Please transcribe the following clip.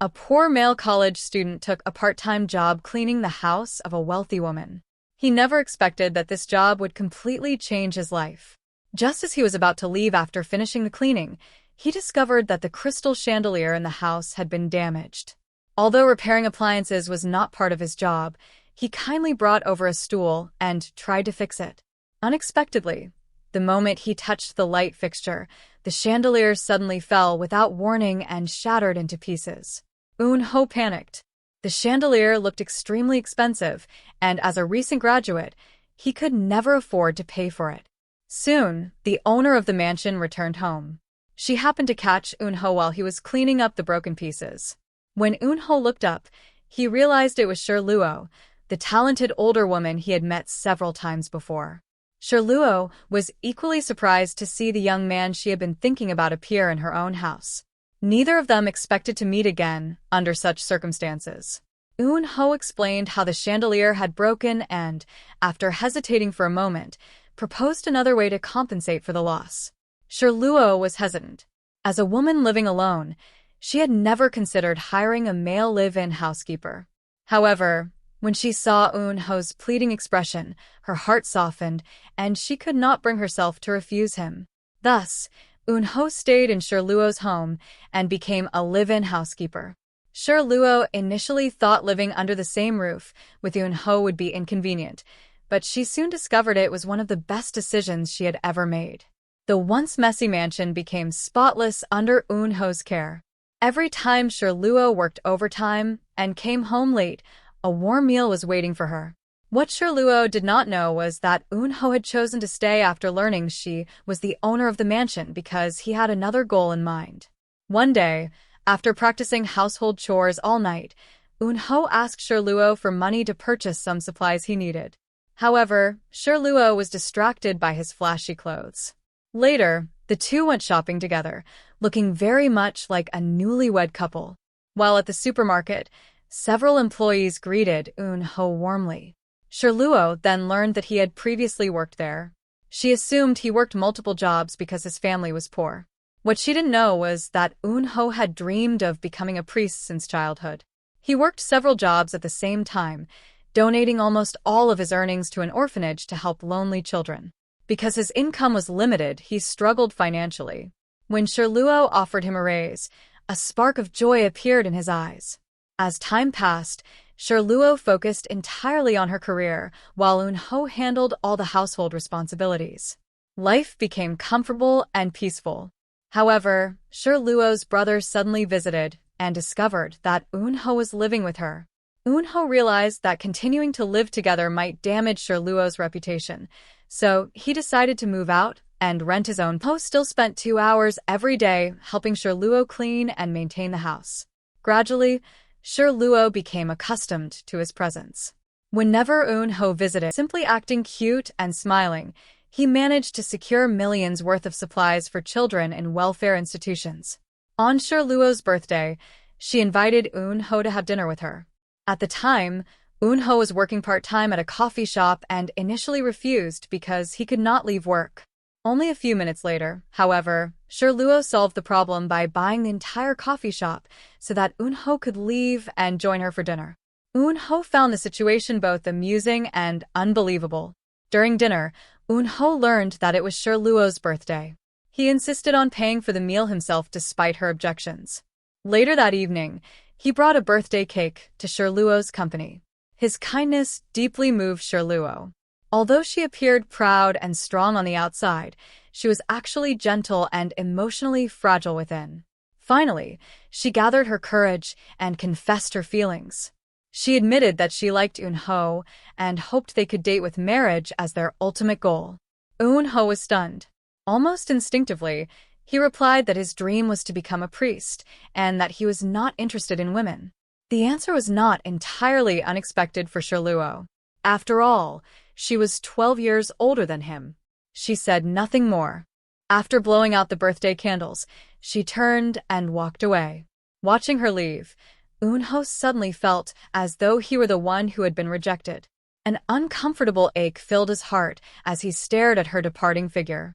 A poor male college student took a part-time job cleaning the house of a wealthy woman. He never expected that this job would completely change his life. Just as he was about to leave after finishing the cleaning, he discovered that the crystal chandelier in the house had been damaged. Although repairing appliances was not part of his job, he kindly brought over a stool and tried to fix it. Unexpectedly, the moment he touched the light fixture, the chandelier suddenly fell without warning and shattered into pieces. Eun-ho panicked. The chandelier looked extremely expensive, and as a recent graduate, he could never afford to pay for it. Soon, the owner of the mansion returned home. She happened to catch Eun-ho while he was cleaning up the broken pieces. When Eun-ho looked up, he realized it was Shirluo, the talented older woman he had met several times before. Shirluo was equally surprised to see the young man she had been thinking about appear in her own house. Neither of them expected to meet again under such circumstances. Eun-ho explained how the chandelier had broken and, after hesitating for a moment, proposed another way to compensate for the loss. Shirluo was hesitant. As a woman living alone, she had never considered hiring a male live-in housekeeper. However, when she saw Eun-ho's pleading expression, her heart softened, and she could not bring herself to refuse him. Thus, Eun-ho stayed in Shirluo's home and became a live-in housekeeper. Shirluo initially thought living under the same roof with Eun-ho would be inconvenient, but she soon discovered it was one of the best decisions she had ever made. The once messy mansion became spotless under Eun-ho's care. Every time Shirluo worked overtime and came home late, a warm meal was waiting for her. What Shirluo did not know was that Eun-ho had chosen to stay after learning she was the owner of the mansion because he had another goal in mind. One day, after practicing household chores all night, Eun-ho asked Shirluo for money to purchase some supplies he needed. However, Shirluo was distracted by his flashy clothes. Later, the two went shopping together, looking very much like a newlywed couple. While at the supermarket, several employees greeted Eun-ho warmly. Shirluo then learned that he had previously worked there. She assumed he worked multiple jobs because his family was poor. What she didn't know was that Eun-ho had dreamed of becoming a priest since childhood. He worked several jobs at the same time, donating almost all of his earnings to an orphanage to help lonely children. Because his income was limited, he struggled financially. When Shirluo offered him a raise, a spark of joy appeared in his eyes. As time passed, Shirluo focused entirely on her career, while Eun-ho handled all the household responsibilities. Life became comfortable and peaceful. However, Shirluo's brother suddenly visited and discovered that Eun-ho was living with her. Eun-ho realized that continuing to live together might damage Shirluo's reputation, so he decided to move out and rent his own. Eun-ho still spent 2 hours every day helping Shirluo clean and maintain the house. Gradually, Shirluo became accustomed to his presence. Whenever Eun-ho visited, simply acting cute and smiling, he managed to secure millions worth of supplies for children in welfare institutions. On Shirluo's birthday, she invited Eun-ho to have dinner with her. At the time, Eun-ho was working part-time at a coffee shop and initially refused because he could not leave work. Only a few minutes later, however, Shirluo solved the problem by buying the entire coffee shop so that Eun-ho could leave and join her for dinner. Eun-ho found the situation both amusing and unbelievable. During dinner, Eun-ho learned that it was Shirluo's birthday. He insisted on paying for the meal himself despite her objections. Later that evening, he brought a birthday cake to Shirluo's company. His kindness deeply moved Shirluo. Although she appeared proud and strong on the outside, she was actually gentle and emotionally fragile within. Finally, she gathered her courage and confessed her feelings. She admitted that she liked Eun-ho and hoped they could date with marriage as their ultimate goal. Eun-ho was stunned. Almost instinctively, he replied that his dream was to become a priest and that he was not interested in women. The answer was not entirely unexpected for Shirluo. After all, she was 12 years older than him. She said nothing more. After blowing out the birthday candles, she turned and walked away. Watching her leave, Eun-ho suddenly felt as though he were the one who had been rejected. An uncomfortable ache filled his heart as he stared at her departing figure.